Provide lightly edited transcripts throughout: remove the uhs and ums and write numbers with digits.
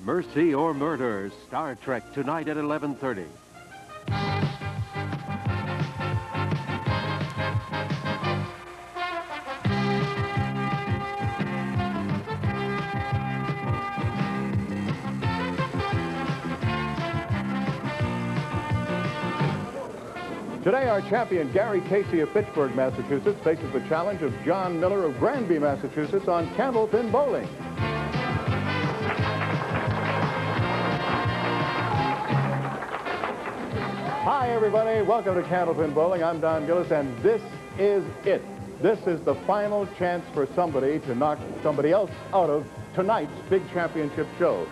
Mercy or Murder, Star Trek, tonight at 11:30. Today, our champion, Gary Casey of Fitchburg, Massachusetts, faces the challenge of John Miller of Granby, Massachusetts, on Candlepin Bowling. Hi, everybody. Welcome to Candlepin Bowling. I'm Don Gillis, and this is it. This is the final chance for somebody to knock somebody else out of tonight's big championship show.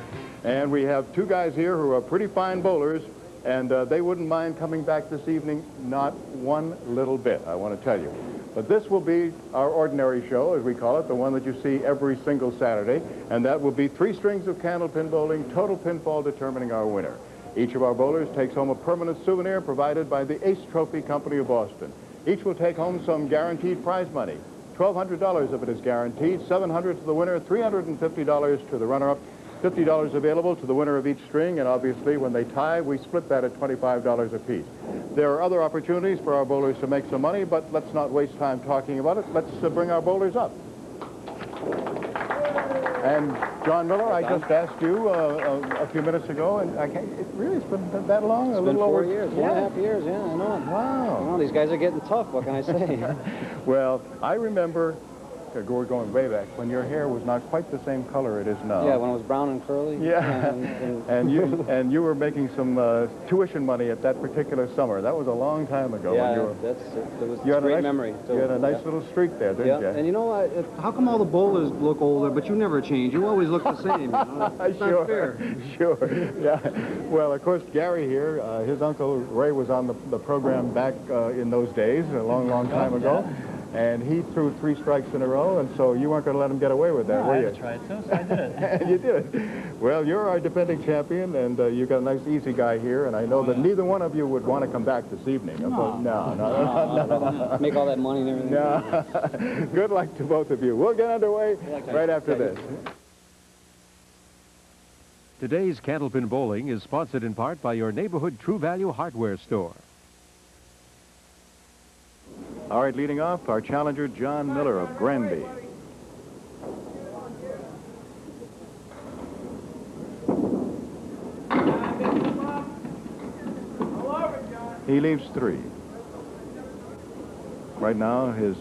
And we have two guys here who are pretty fine bowlers, and they wouldn't mind coming back this evening, not one little bit, I want to tell you. But this will be our ordinary show, as we call it, the one that you see every single Saturday, and that will be 3 strings of Candlepin Bowling, total pinfall determining our winner. Each of our bowlers takes home a permanent souvenir provided by the Ace Trophy Company of Boston. Each will take home some guaranteed prize money. $1,200 of it is guaranteed, $700 to the winner, $350 to the runner-up, $50 available to the winner of each string, and obviously when they tie, we split that at $25 apiece. There are other opportunities for our bowlers to make some money, but let's not waste time talking about it. Let's bring our bowlers up. And John Miller, I just asked you a few minutes ago, and it's been that long? It's been 4 years, 4.5 years, yeah, I know. Wow. Well, these guys are getting tough, what can I say? Well, I remember, we're going way back, when your hair was not quite the same color it is now. Yeah, when it was brown and curly. Yeah, and you were making some tuition money at that particular summer. That was a long time ago. Yeah, it was a great memory. You had a nice little streak there, didn't you? And you know, how come all the bowlers look older, but you never change? You always look the same, you know? It's not fair. Sure, yeah. Well, of course, Gary here, his uncle Ray was on the program back in those days, a long, long time ago. And he threw 3 strikes in a row, and so you weren't going to let him get away with that, were you? I tried to, so I did it. And you did it. Well, you're our defending champion, and you've got a nice, easy guy here, and I know that neither one of you would want to come back this evening. No. Make all that money and everything. No. Good luck to both of you. We'll get underway right after this. Today's Candlepin Bowling is sponsored in part by your neighborhood True Value hardware store. All right, leading off, our challenger, John Miller of Granby. He leaves 3. Right now, his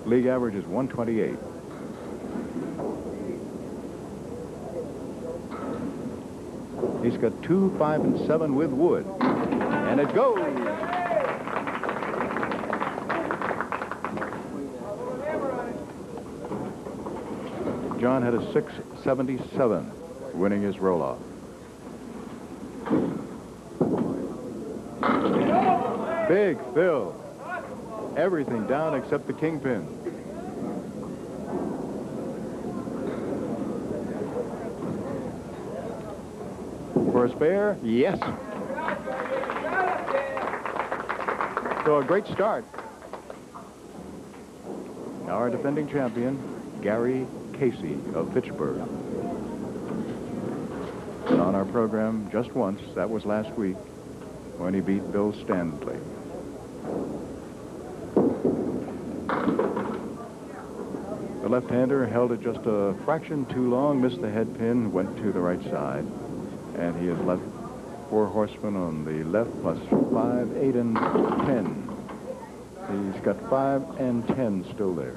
league average is 128. He's got 2, 5, and 7 with wood. And it goes. John had a 677, winning his roll-off. Big Phil. Everything down except the kingpin. For a spare? Yes. So a great start. Our defending champion, Gary Casey of Fitchburg. And on our program just once, that was last week, when he beat Bill Stanley. The left-hander held it just a fraction too long, missed the head pin, went to the right side, and he has left 4 horsemen on the left, plus 5, 8, and 10. He's got 5 and 10 still there.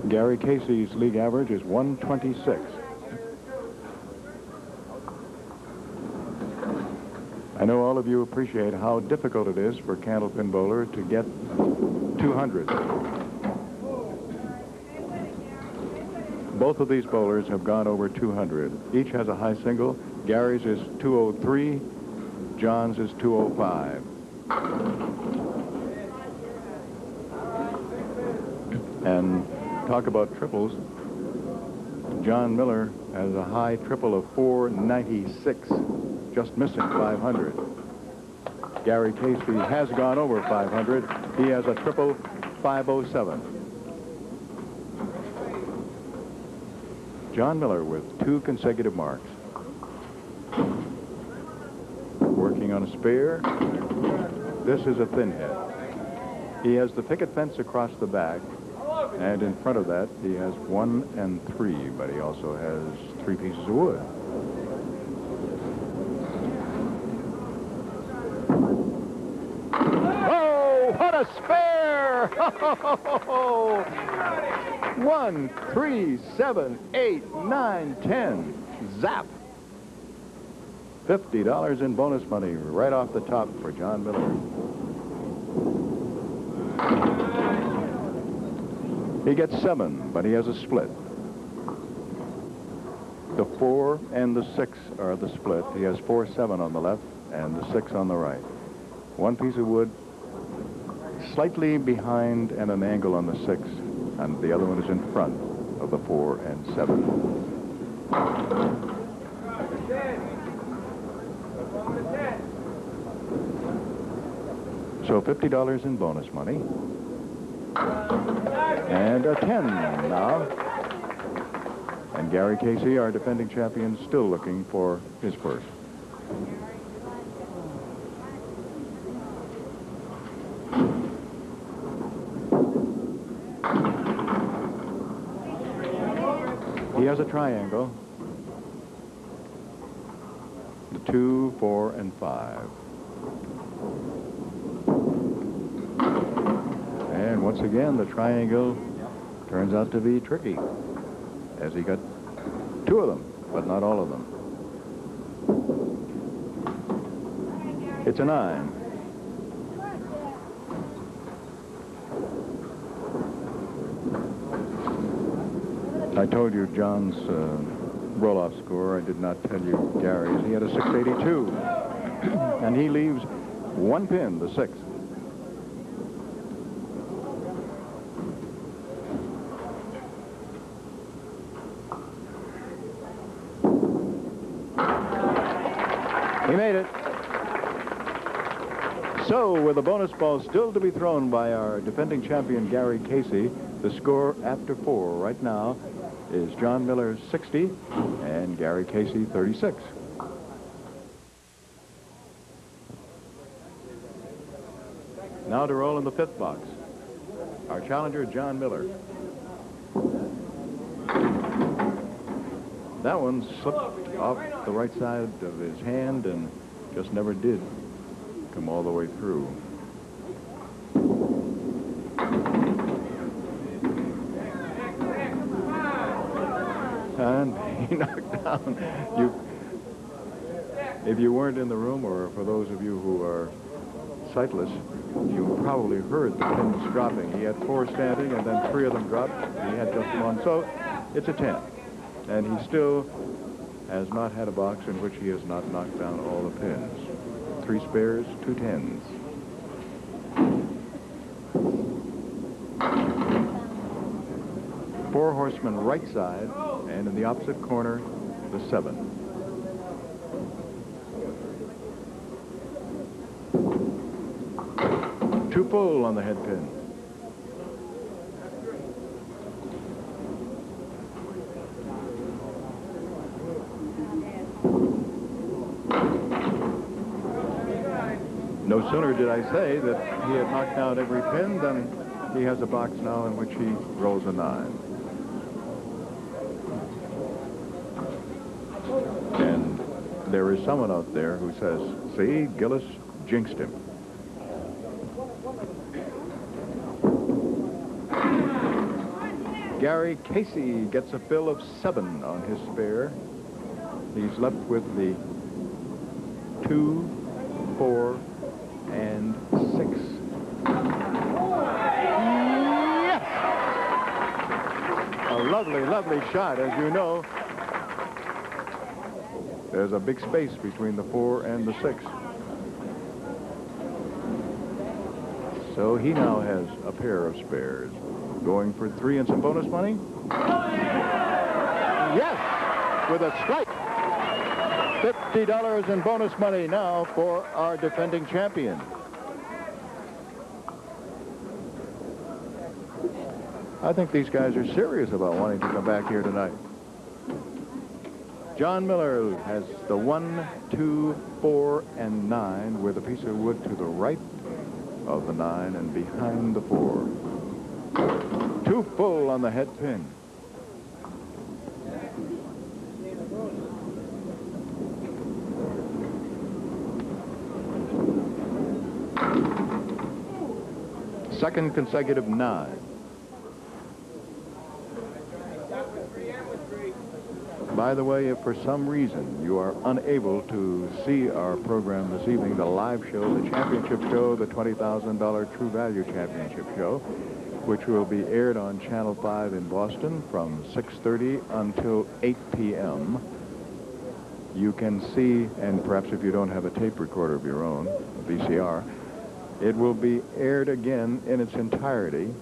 Gary Casey's league average is 126. I know all of you appreciate how difficult it is for a Candlepin bowler to get 200. Both of these bowlers have gone over 200. Each has a high single. Gary's is 203. John's is 205. And talk about triples. John Miller has a high triple of 496, just missing 500. Gary Casey has gone over 500. He has a triple 507. John Miller with 2 consecutive marks. Working on a spare. This is a thin head. He has the picket fence across the back, and in front of that he has 1 and 3, but he also has 3 pieces of wood. Oh, what a spare! 1, 3, 7, 8, 9, 10. Zap! $50 in bonus money right off the top for John Miller. He gets 7, but he has a split. The 4 and the 6 are the split. He has 4-7 on the left and the 6 on the right. 1 piece of wood slightly behind and an angle on the 6, and the other one is in front of the 4 and 7. So $50 in bonus money. And a 10 now. And Gary Casey, our defending champion, still looking for his purse. He has a triangle. The 2, 4, and 5. And once again, the triangle turns out to be tricky, as he got 2 of them, but not all of them. It's a 9. I told you John's roll-off score. I did not tell you Gary's. He had a 682, and he leaves 1 pin, the 6. He made it. So, with the bonus ball still to be thrown by our defending champion, Gary Casey, the score after 4 right now is John Miller 60 and Gary Casey 36. Now to roll in the 5th box. Our challenger, John Miller. That one slipped off the right side of his hand and just never did come all the way through. And he knocked down. If you weren't in the room, or for those of you who are sightless, you probably heard the pins dropping. He had 4 standing, and then 3 of them dropped. He had just 1, so it's a 10. And he still has not had a box in which he has not knocked down all the pins. 3 spares, 2 10s. Four horsemen right side, and in the opposite corner, the 7. Two full on the head pin. No sooner did I say that he had knocked down every pin than he has a box now in which he rolls a 9. And there is someone out there who says, see, Gillis jinxed him. Gary Casey gets a fill of 7 on his spare. He's left with the 2, 4, and 6. Yes! A lovely, lovely shot, as you know. There's a big space between the 4 and the 6. So he now has a pair of spares. Going for 3 and some bonus money. Yes! With a strike. $50 in bonus money now for our defending champion. I think these guys are serious about wanting to come back here tonight. John Miller has the 1, 2, 4, and 9 with a piece of wood to the right of the 9 and behind the 4. Too full on the head pin. Second consecutive 9. By the way, if for some reason you are unable to see our program this evening, the live show, the championship show, the $20,000 True Value Championship show, which will be aired on Channel 5 in Boston from 6:30 until 8 p.m., you can see, and perhaps if you don't have a tape recorder of your own, a VCR, it will be aired again in its entirety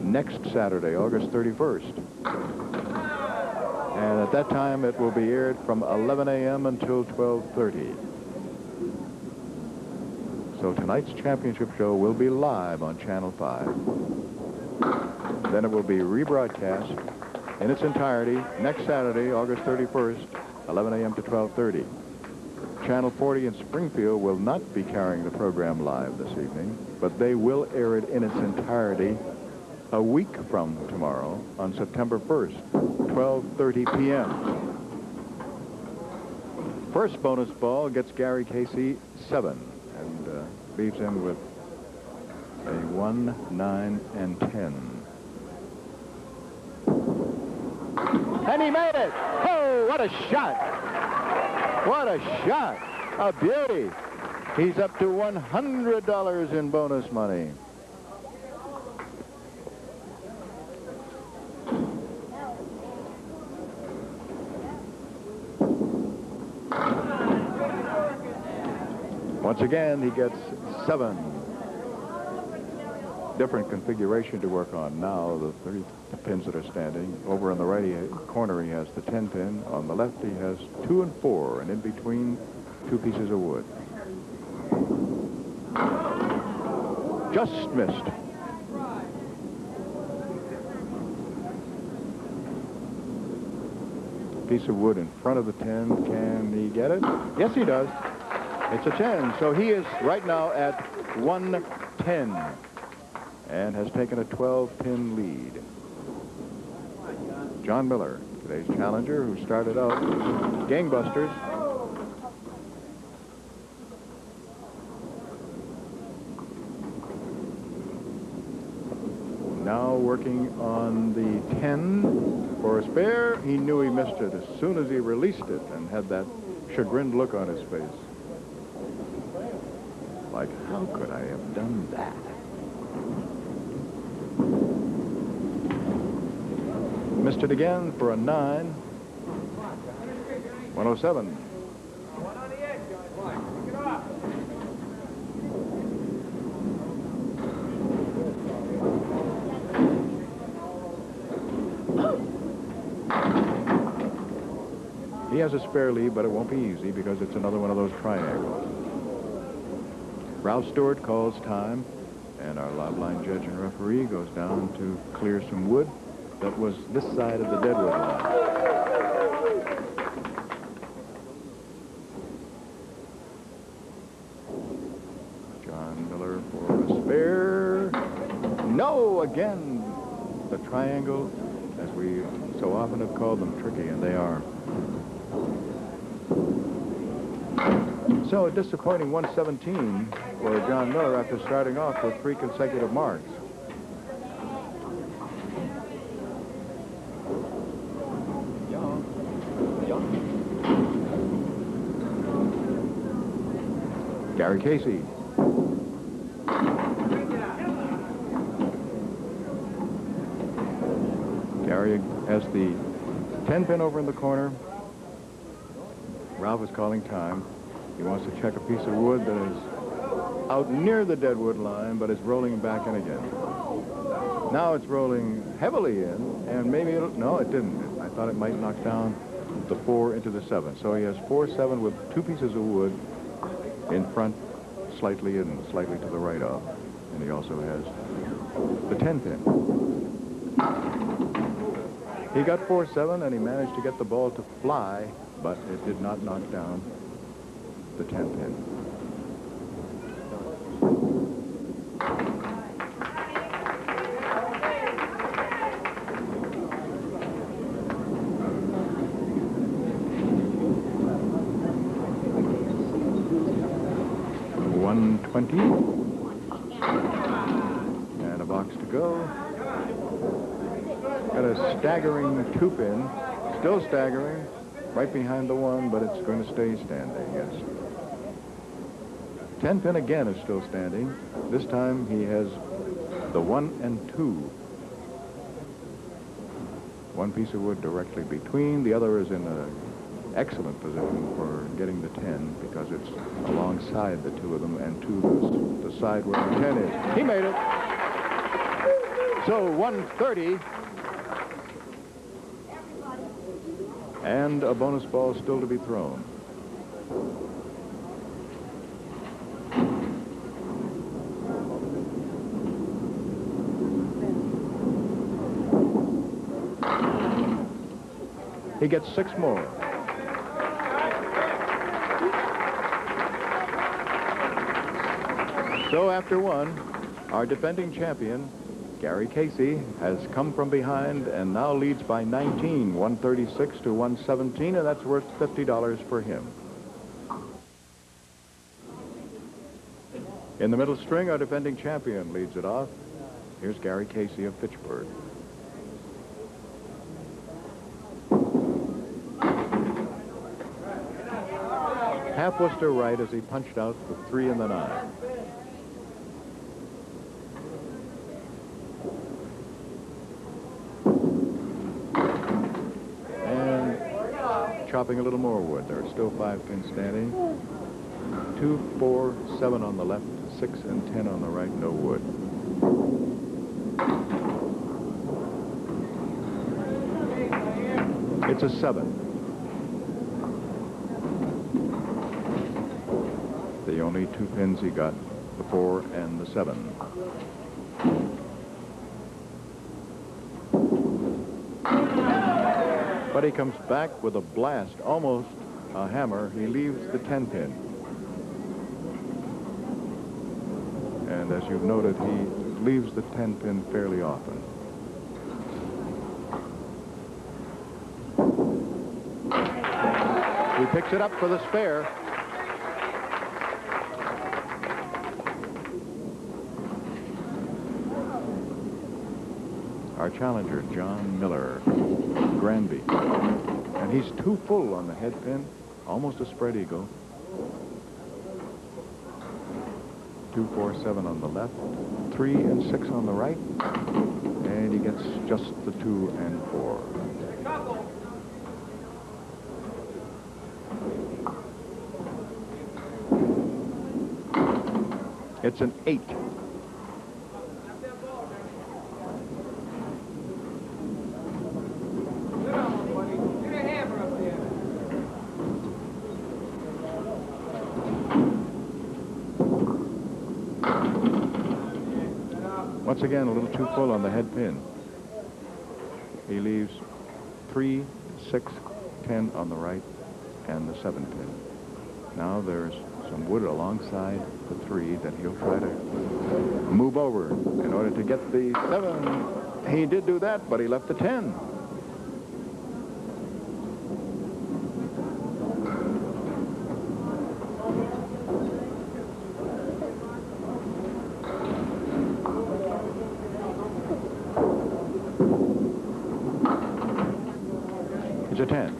next Saturday, August 31st. And at that time, it will be aired from 11 a.m. until 12:30. So tonight's championship show will be live on Channel 5. Then it will be rebroadcast in its entirety next Saturday, August 31st, 11 a.m. to 12:30. Channel 40 in Springfield will not be carrying the program live this evening, but they will air it in its entirety a week from tomorrow on September 1st, 12:30 p.m. First bonus ball gets Gary Casey 7 and leaves him with a 1, 9, and 10. And he made it! Oh, what a shot! What a shot! A beauty! He's up to $100 in bonus money. Once again, he gets 7. Different configuration to work on now, the 3 pins that are standing. Over on the right corner, he has the 10 pin. On the left, he has 2 and 4, and in between, 2 pieces of wood. Just missed. Piece of wood in front of the 10. Can he get it? Yes, he does. It's a 10, so he is right now at 110 and has taken a 12-pin lead. John Miller, today's challenger, who started out gangbusters. Now working on the 10 for a spare. He knew he missed it as soon as he released it and had that chagrined look on his face. Like, how could I have done that? Missed it again for a 9. 107. One on the edge, John. Pick it up. He has a spare lead, but it won't be easy because it's another one of those triangles. Ralph Stewart calls time, and our live line judge and referee goes down to clear some wood that was this side of the deadwood line. John Miller for a spare. No, again, the triangle, as we so often have called them, tricky, and they are. So a disappointing 117 for John Miller after starting off with 3 consecutive marks. Gary Casey. Gary has the 10 pin over in the corner. Ralph is calling time. He wants to check a piece of wood that is out near the deadwood line, but it's rolling back in again. Now it's rolling heavily in, and maybe it'll... No, it didn't. I thought it might knock down the 4 into the 7. So he has 4-7 with 2 pieces of wood in front, slightly and slightly to the right of. And he also has the 10 pin. He got 4-7 and he managed to get the ball to fly, but it did not knock down the 10 pin. And a box to go. Got a staggering 2-pin, still staggering, right behind the 1, but it's going to stay standing, yes. 10-pin again is still standing. This time he has the 1 and 2. One piece of wood directly between, the other is in an excellent position for getting the 10 because it's alongside the 2 of them and to the side where the 10 is. He made it. So 130. And a bonus ball still to be thrown. He gets 6 more. So after 1, our defending champion, Gary Casey, has come from behind and now leads by 19, 136 to 117, and that's worth $50 for him. In the middle string, our defending champion leads it off. Here's Gary Casey of Fitchburg. Half Worcester right as he punched out the 3 and the 9. And chopping a little more wood. There are still 5 pins standing. 2, 4, 7 on the left, 6 and 10 on the right, no wood. It's a 7. The only 2 pins he got, the 4 and the 7. But he comes back with a blast, almost a hammer. He leaves the 10 pin. And as you've noted, he leaves the 10 pin fairly often. He picks it up for the spare. Our challenger, John Miller, Granby. And he's 2 full on the head pin, almost a spread eagle. 2, 4, 7 on the left, 3 and 6 on the right, and he gets just the 2 and 4. It's an 8. Once again, a little too full on the head pin. He leaves 3, 6, 10 on the right, and the 7 pin. Now there's some wood alongside the 3 that he'll try to move over in order to get the 7. He did do that, but he left the 10. It's a 10.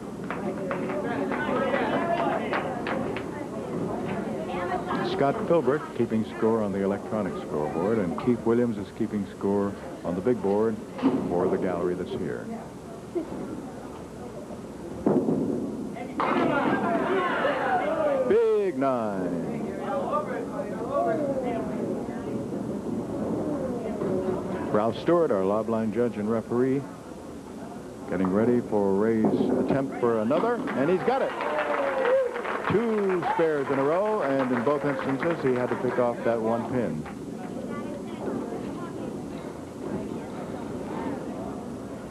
Scott Filbert keeping score on the electronic scoreboard, and Keith Williams is keeping score on the big board for the gallery that's here. Big 9. Ralph Stewart, our lob line judge and referee, Getting ready for Ray's attempt for another, and he's got it. 2 spares in a row, and in both instances, he had to pick off that one pin.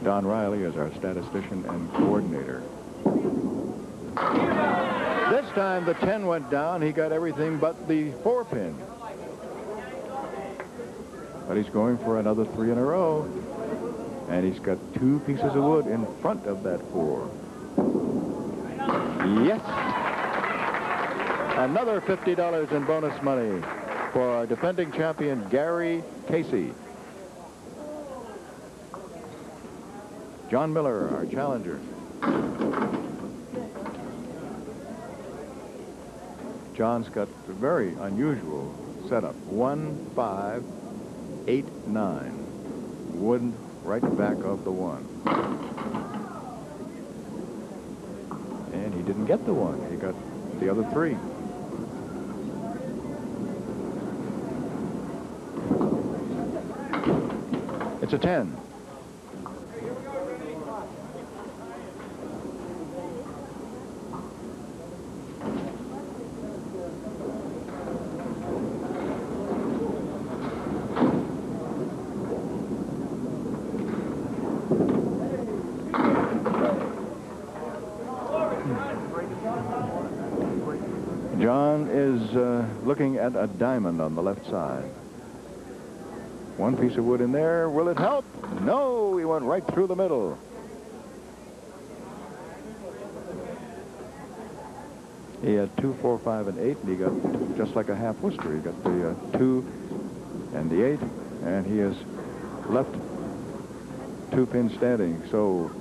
Don Riley is our statistician and coordinator. This time the 10 went down. He got everything but the 4 pin. But he's going for another 3 in a row. And he's got 2 pieces of wood in front of that 4. Yes! Another $50 in bonus money for our defending champion, Gary Casey. John Miller, our challenger. John's got a very unusual setup. 1, 5, 8, 9. Wood right back of the 1. And he didn't get the 1. He got the other 3. It's a 10. John is looking at a diamond on the left side. 1 piece of wood in there. Will it help? No, he went right through the middle. He had 2, 4, 5, and 8, and he got just like a half Worcester. He got the 2 and the 8, and he has left 2 pins standing. So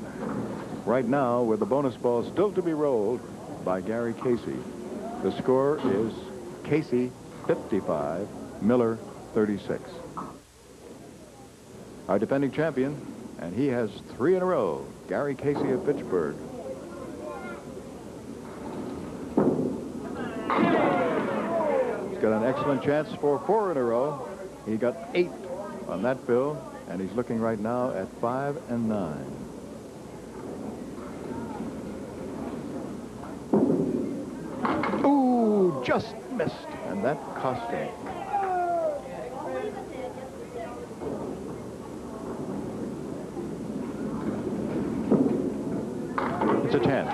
right now, with the bonus ball still to be rolled by Gary Casey, the score is Casey 55, Miller 36. Our defending champion, and he has 3 in a row, Gary Casey of Pittsburgh. He's got an excellent chance for 4 in a row. He got 8 on that bill, and he's looking right now at 5 and 9. Ooh, just missed, and that cost him. It's a 10.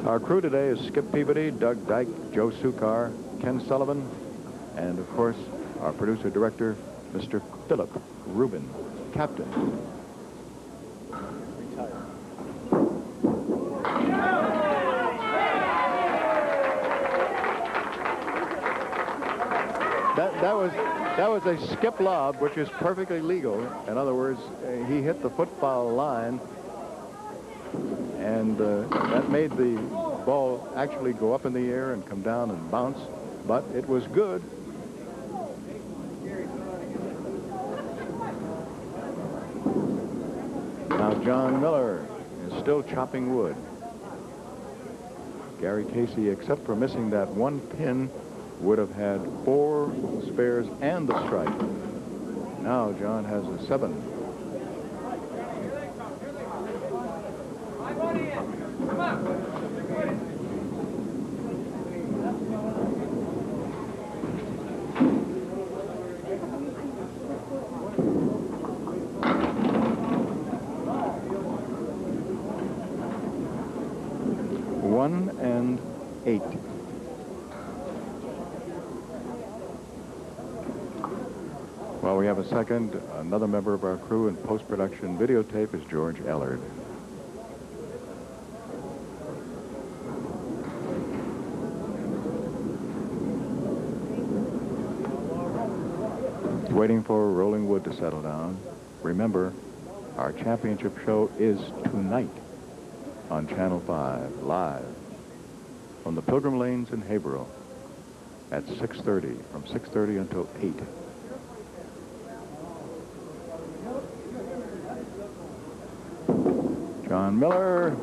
Our crew today is Skip Peabody, Doug Dyke, Joe Sukar, Ken Sullivan, and of course, our producer-director, Mr. Philip Rubin, captain. That was a skip lob, which is perfectly legal. In other words, he hit the foot-foul line, and that made the ball actually go up in the air and come down and bounce, but it was good. Now John Miller is still chopping wood. Gary Casey, except for missing that 1 pin, would have had 4 spares and the strike. Now John has a 7. One and 8. While we have a second, another member of our crew in post-production videotape is George Ellard. Waiting for rolling wood to settle down. Remember, our championship show is tonight on Channel 5, live from the Pilgrim Lanes in Haverhill at 6:30, from 6:30 until 8. John Miller.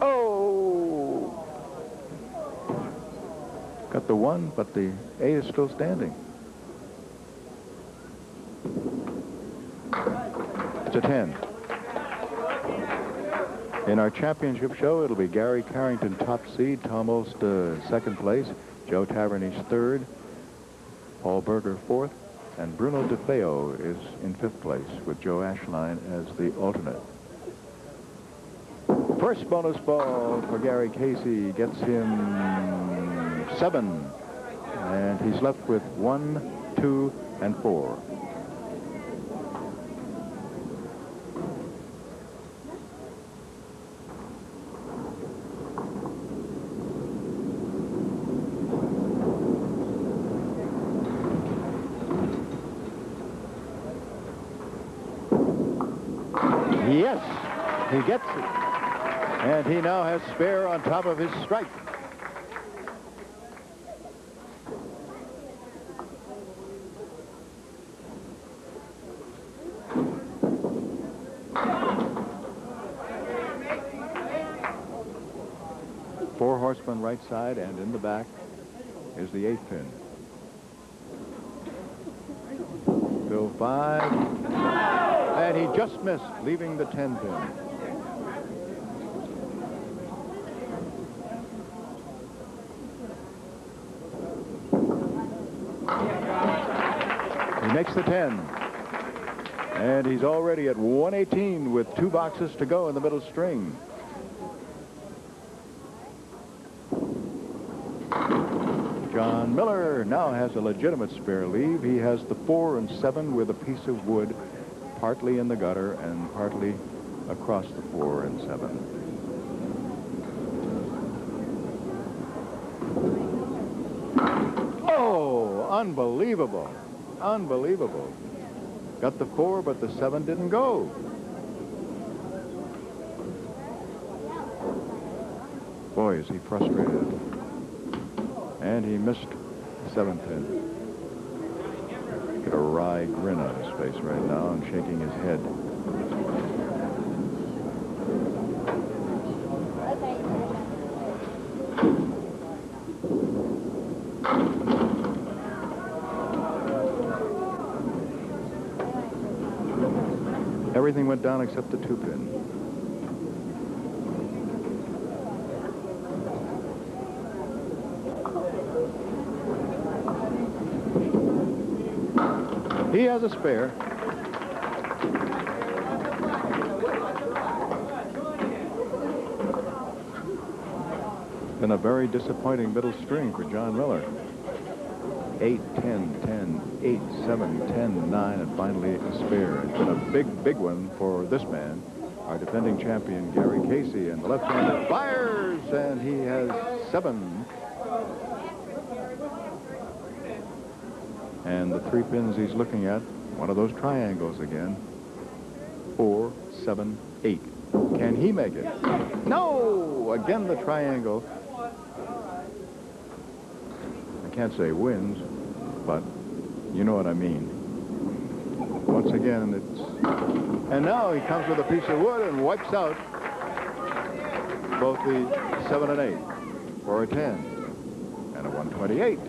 Oh! Got the 1, but the 8 is still standing. It's It's a 10. In our championship show, it'll be Gary Carrington, top seed, Tom Olst, second place, Joe Tavernich, third, Paul Berger, fourth, and Bruno DeFeo is in fifth place with Joe Ashline as the alternate. First bonus ball for Gary Casey gets him 7, and he's left with 1, 2, and 4. Yes, he gets it. And he now has spare on top of his strike. Four horsemen right side, and in the back is the 8th pin. Bill 5. And he just missed, leaving the 10 pin. He makes the 10. And he's already at 118 with 2 boxes to go in the middle string. John Miller now has a legitimate spare leave. He has the 4 and 7 with a piece of wood partly in the gutter and partly across the 4 and 7. Oh, unbelievable. Unbelievable. Got the 4, but the 7 didn't go. Boy, is he frustrated. And he missed the 7th pin. Got a wry grin on his face right now and shaking his head. Everything went down except the 2 pin. He has a spare. Been a very disappointing middle string for John Miller. 8, 10, 10, 8, 7, 10, 9, and finally a spare. It's been a big one for this man, our defending champion, Gary Casey. And the left-hander fires, and he has 7. And the 3 pins he's looking at, one of those triangles again. 4, 7, 8. Can he make it? No! Again the triangle. I can't say wins, but you know what I mean. Once again, it's... And now he comes with a piece of wood and wipes out both the 7 and 8 for a 10 and a 128.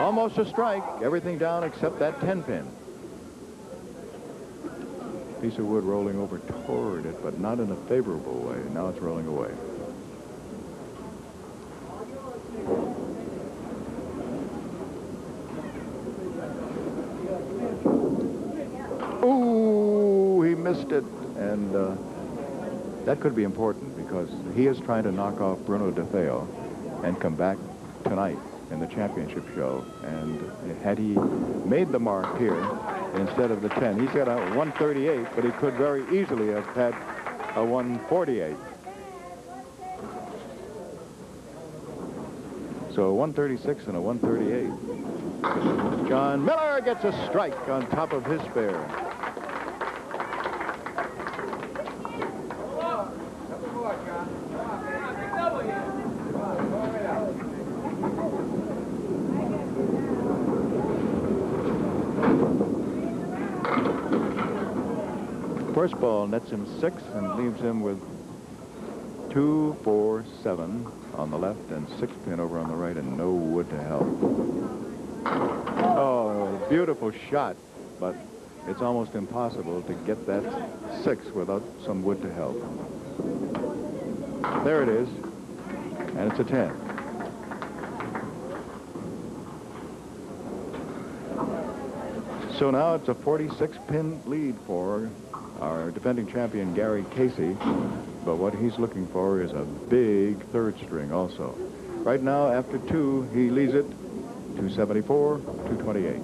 Almost a strike. Everything down except that 10 pin. Piece of wood rolling over toward it, but not in a favorable way. Now it's rolling away. Ooh, he missed it. And that could be important because he is trying to knock off Bruno DeFeo and come back tonight in the championship show. And had he made the mark here instead of the 10, he's got a 138, but he could very easily have had a 148. So a 136 and a 138. John Miller gets a strike on top of his spare. First ball nets him 6 and leaves him with 2, 4, 7 on the left and 6 pin over on the right, and no wood to help. Oh, beautiful shot, but it's almost impossible to get that 6 without some wood to help. There it is, and it's a 10. So now it's a 46-pin lead for our defending champion, Gary Casey. But what he's looking for is a big third string also. Right now, after 2, he leads it 274, 228.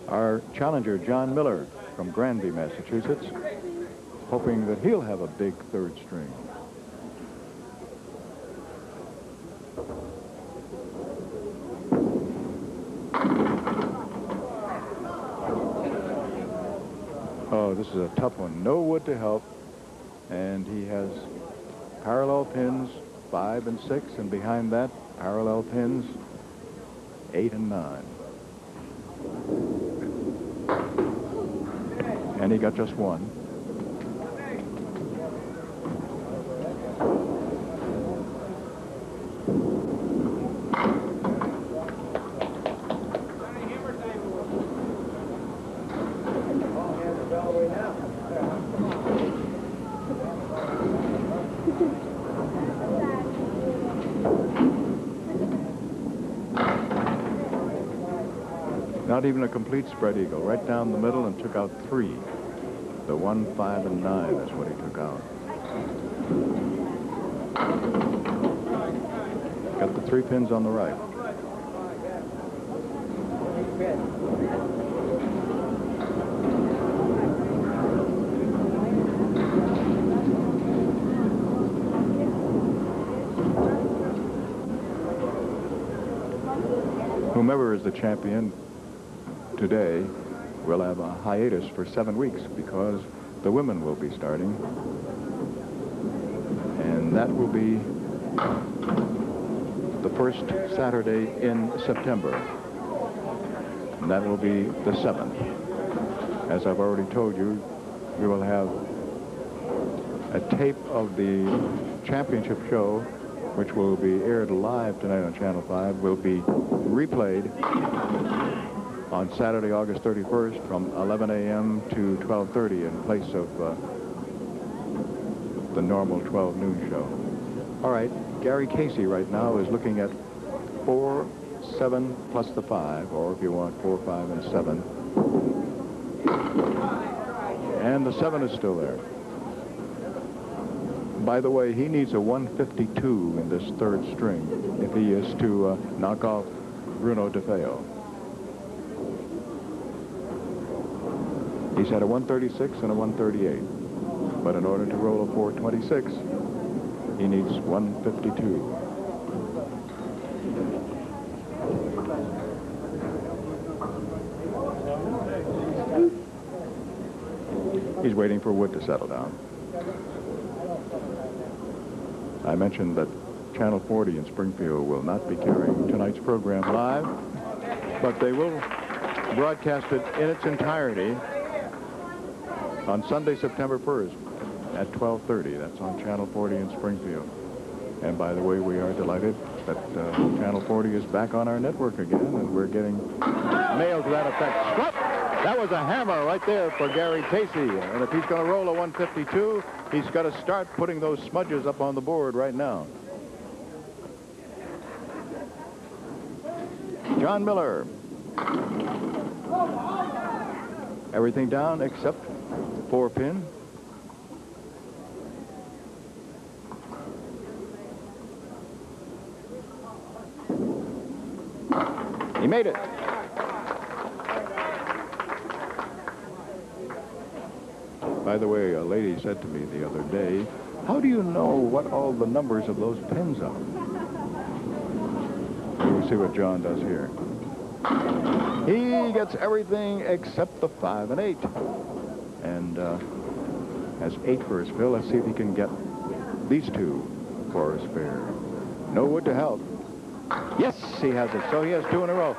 Our challenger, John Miller from Granby, Massachusetts, hoping that he'll have a big third string. Oh, this is a tough one. No wood to help. And he has parallel pins 5 and 6, and behind that, parallel pins 8 and 9. And he got just 1. Not even a complete spread eagle, right down the middle, and took out 3. The 1, 5, and 9 is what he took out. Got the 3 pins on the right. Whomever is the champion today will have a hiatus for 7 weeks because the women will be starting, and that will be the first Saturday in September, and that will be the 7th. As I've already told you, we will have a tape of the championship show, which will be aired live tonight on Channel 5, will be replayed on Saturday, August 31st from 11 a.m. to 12:30 in place of the normal 12 noon show. All right, Gary Casey right now is looking at 4, 7 plus the 5, or if you want 4, 5, and 7. And the 7 is still there. By the way, he needs a 152 in this third string if he is to knock off Bruno DeFeo. He's had a 136 and a 138. But in order to roll a 426, he needs 152. He's waiting for wood to settle down. I mentioned that Channel 40 in Springfield will not be carrying tonight's program live, but they will broadcast it in its entirety on Sunday, September 1st at 12:30. That's on Channel 40 in Springfield. And by the way, we are delighted that Channel 40 is back on our network again, and we're getting mail to that effect. Stop! That was a hammer right there for Gary Casey. And if he's going to roll a 152, he's got to start putting those smudges up on the board right now. John Miller. Everything down except 4 pin. He made it. By the way, a lady said to me the other day, how do you know what all the numbers of those pins are? We'll see what John does here. He gets everything except the 5 and 8. And has 8 for his fill. Let's see if he can get these 2 for his spare. No wood to help. Yes, he has it. So he has 2 in a row.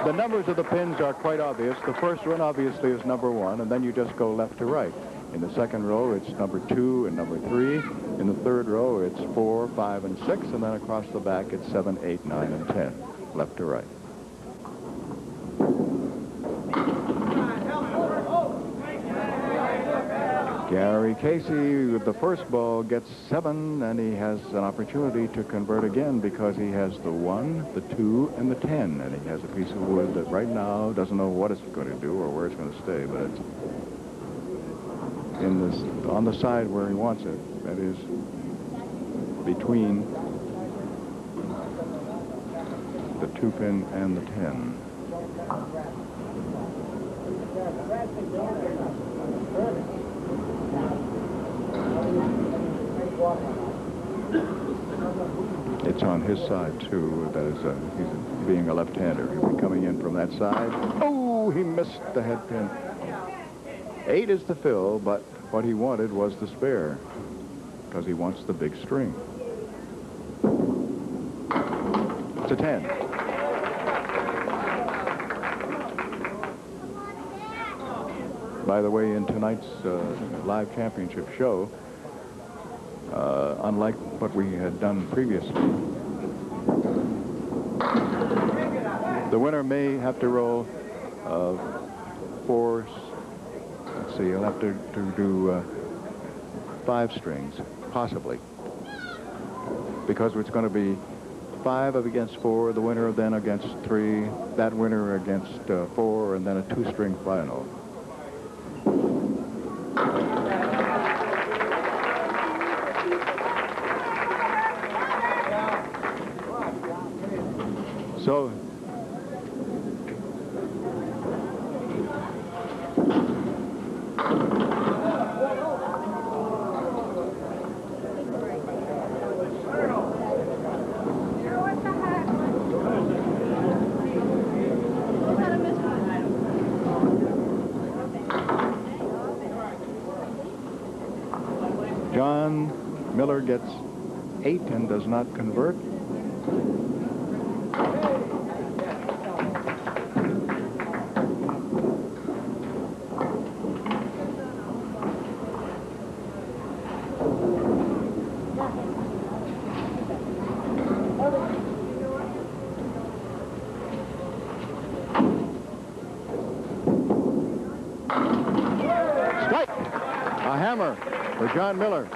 The numbers of the pins are quite obvious. The first one obviously is number 1, and then you just go left to right. In the second row, it's number 2 and number 3. In the third row, it's 4, 5, and 6. And then across the back, it's 7, 8, 9, and 10, left to right. Gary Casey with the first ball gets 7, and he has an opportunity to convert again because he has the 1, the 2, and the 10, and he has a piece of wood that right now doesn't know what it's going to do or where it's going to stay, but it's in this on the side where he wants it. That is between the 2-pin and the 10. It's on his side, too. That is, he's being a left-hander. He'll be coming in from that side. Oh, he missed the head pin. 8 is the fill, but what he wanted was the spare because he wants the big string. It's a 10. By the way, in tonight's live championship show, unlike what we had done previously, the winner may have to roll 4. Let's see, he'll have to do 5 strings, possibly, because it's going to be 5 against 4, the winner then against 3, that winner against 4, and then a 2-string final. So John Miller gets 8 and does not convert. Strike! A hammer for John Miller.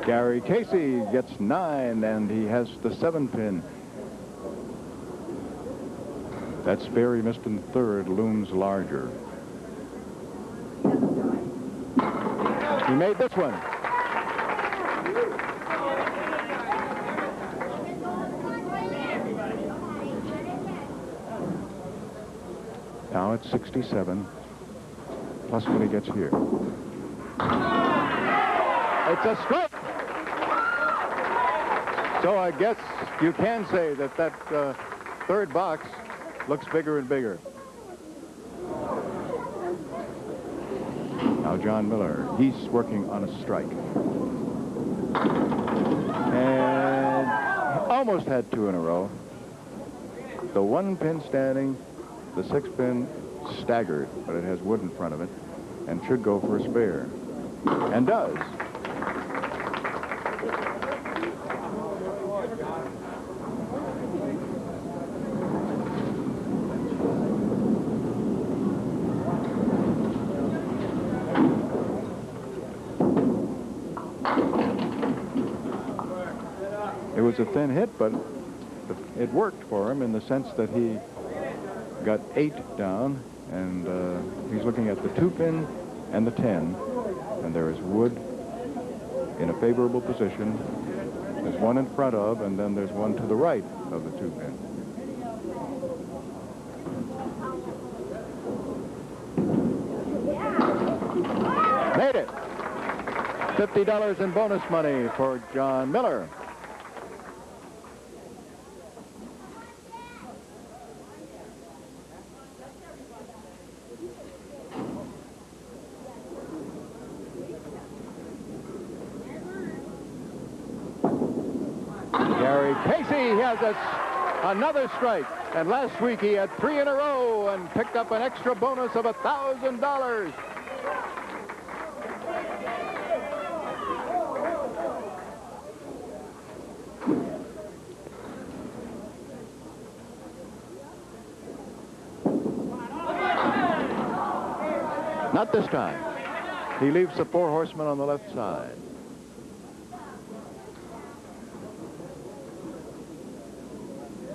Gary Casey gets 9, and he has the 7-pin. That spare he missed in the third looms larger. He made this one. Now it's 67, plus what he gets here. It's a strike! So I guess you can say that third box looks bigger and bigger. Now John Miller, he's working on a strike. And almost had 2 in a row. The 1-pin standing, the 6-pin staggered, but it has wood in front of it and should go for a spare. And does. It was a thin hit, but it worked for him in the sense that he got 8 down, and he's looking at the 2-pin and the 10, and there is wood in a favorable position. There's one in front of, and then there's one to the right of the 2-pin. Made it! $50 in bonus money for John Miller. Gary Casey has another strike. And last week he had 3 in a row and picked up an extra bonus of $1,000. Not this time. He leaves the 4 horsemen on the left side.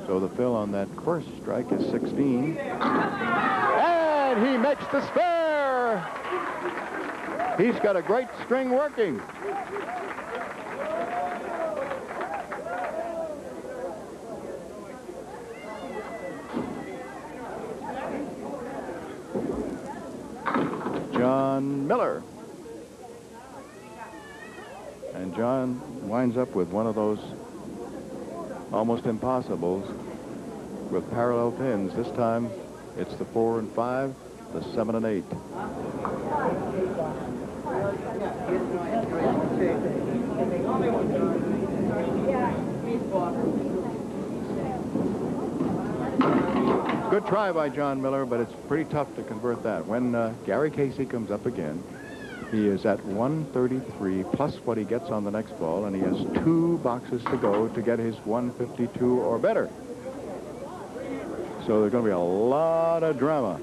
So the fill on that first strike is 16. And he makes the spare. He's got a great string working. John Miller. And John winds up with one of those almost impossibles with parallel pins. This time it's the 4 and 5, the 7 and 8. Good try by John Miller, but it's pretty tough to convert that. When Gary Casey comes up again, he is at 133 plus what he gets on the next ball, and he has 2 boxes to go to get his 152 or better. So there's going to be a lot of drama.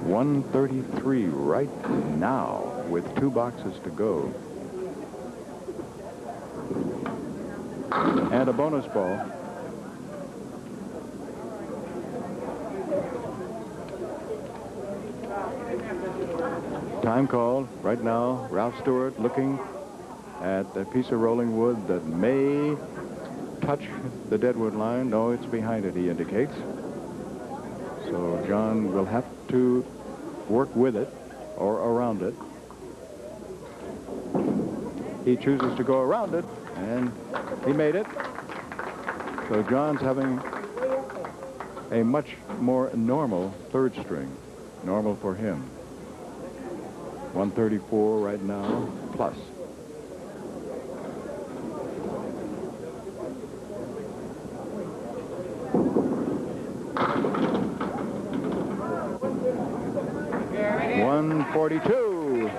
$133 right now with 2 boxes to go. And a bonus ball. Time called right now. Ralph Stewart looking at a piece of rolling wood that may touch the deadwood line. No, it's behind it, he indicates. So John will have to work with it or around it. He chooses to go around it, and he made it. So John's having a much more normal third string. Normal for him. 134 right now, plus. $142.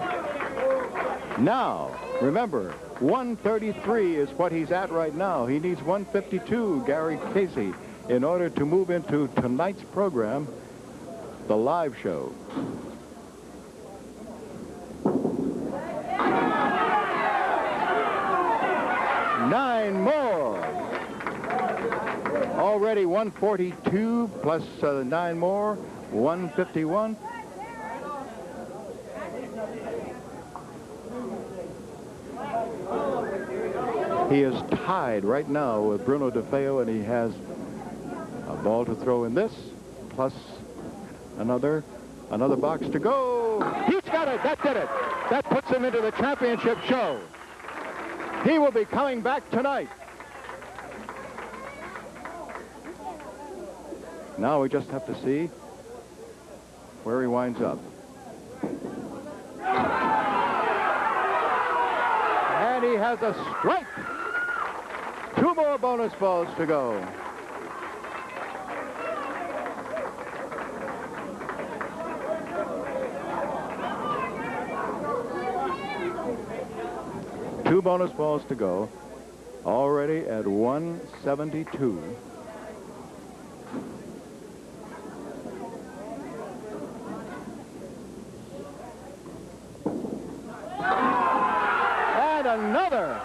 Now, remember, 133 is what he's at right now. He needs 152, Gary Casey, in order to move into tonight's program, the live show. Nine more. Already 142 plus 9 more, 151. He is tied right now with Bruno DeFeo, and he has a ball to throw in this, plus another box to go. He's got it. That did it. That puts him into the championship show. He will be coming back tonight. Now we just have to see where he winds up. And he has a strike. 2 more bonus balls to go. Two bonus balls to go. Already at 172. And another.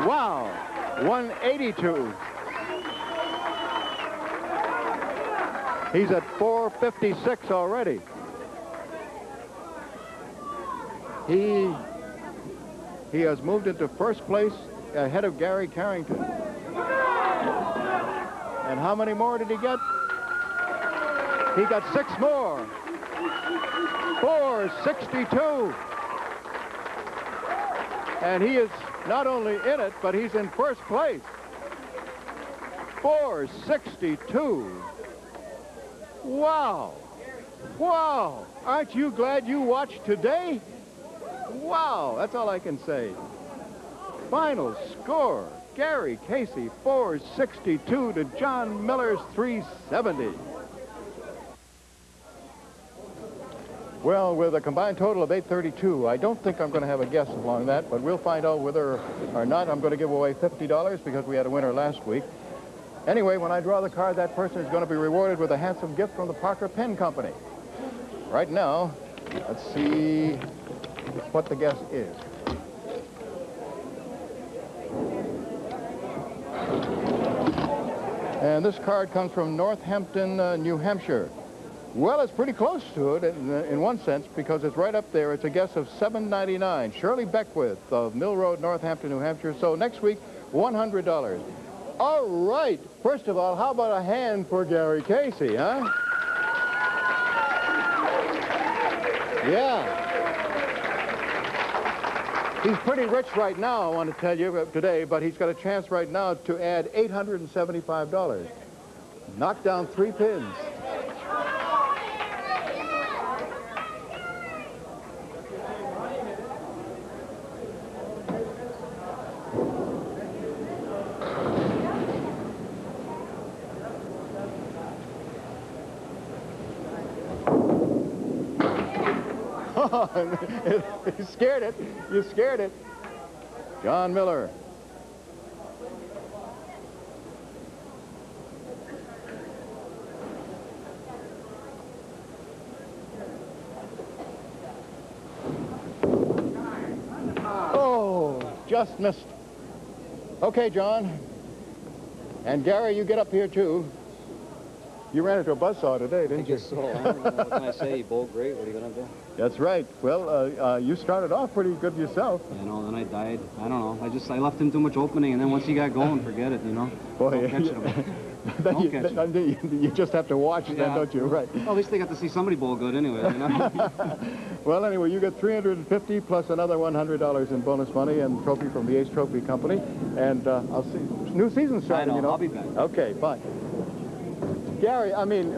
Wow. 182. He's at 456 already. He has moved into first place ahead of Gary Carrington. And how many more did he get? He got 6 more. 462. And he is not only in it, but he's in first place. 462. Wow. Wow! Aren't you glad you watched today? Wow! That's all I can say. Final score, Gary Casey 462 to John Miller's 370. Well, with a combined total of 832, I don't think I'm going to have a guess along that, but we'll find out whether or not. I'm going to give away $50 because we had a winner last week. Anyway, when I draw the card, that person is going to be rewarded with a handsome gift from the Parker Pen Company. Right now, let's see what the guess is. And this card comes from Northampton, New Hampshire. Well, it's pretty close to it in one sense because it's right up there. It's a guess of $7.99. Shirley Beckwith of Mill Road, Northampton, New Hampshire. So next week, $100. All right. First of all, how about a hand for Gary Casey, huh? Yeah. He's pretty rich right now, I want to tell you, today, but he's got a chance right now to add $875. Knock down 3 pins. You scared it. You scared it. John Miller. Oh, just missed. Okay, John. And Gary, you get up here, too. You ran into a buzzsaw today, didn't you? I guess so. I don't know. What can I say? You bowled great. What are you going to do? That's right. Well, you started off pretty good yourself. You know, then I died. I don't know. I left him too much opening, and then once he got going, forget it, you know? Boy, Don't catch him. Don't catch him. You just have to watch then, don't you? Right. Well, at least they got to see somebody bowl good anyway, you know? Well, anyway, you get $350 plus another $100 in bonus money and trophy from the Ace Trophy Company. And I'll see. New season starting, you know. I'll be back. Okay, fine. Gary, I mean,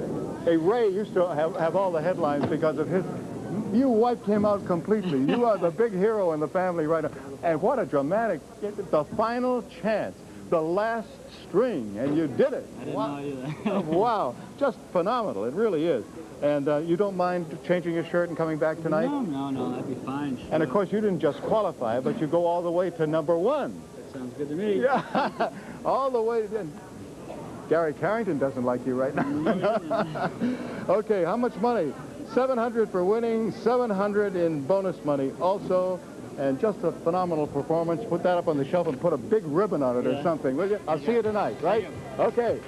Ray used to have all the headlines because of his... You wiped him out completely. You are the big hero in the family right now. And what a dramatic... The final chance. The last string. And you did it. I didn't know either. Wow. Just phenomenal. It really is. And you don't mind changing your shirt and coming back tonight? No, that'd be fine. Sure. And, of course, you didn't just qualify, but you go all the way to #1. That sounds good to me. Yeah. All the way to... Gary Carrington doesn't like you right now. Okay, how much money? $700 for winning, $700 in bonus money also, and just a phenomenal performance. Put that up on the shelf and put a big ribbon on it or something, will you? I'll see you tonight, right? Okay.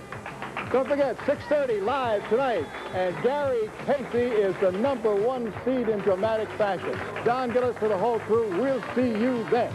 Don't forget, 6:30 live tonight, and Gary Casey is the #1 seed in dramatic fashion. Don Gillis for the whole crew. We'll see you then.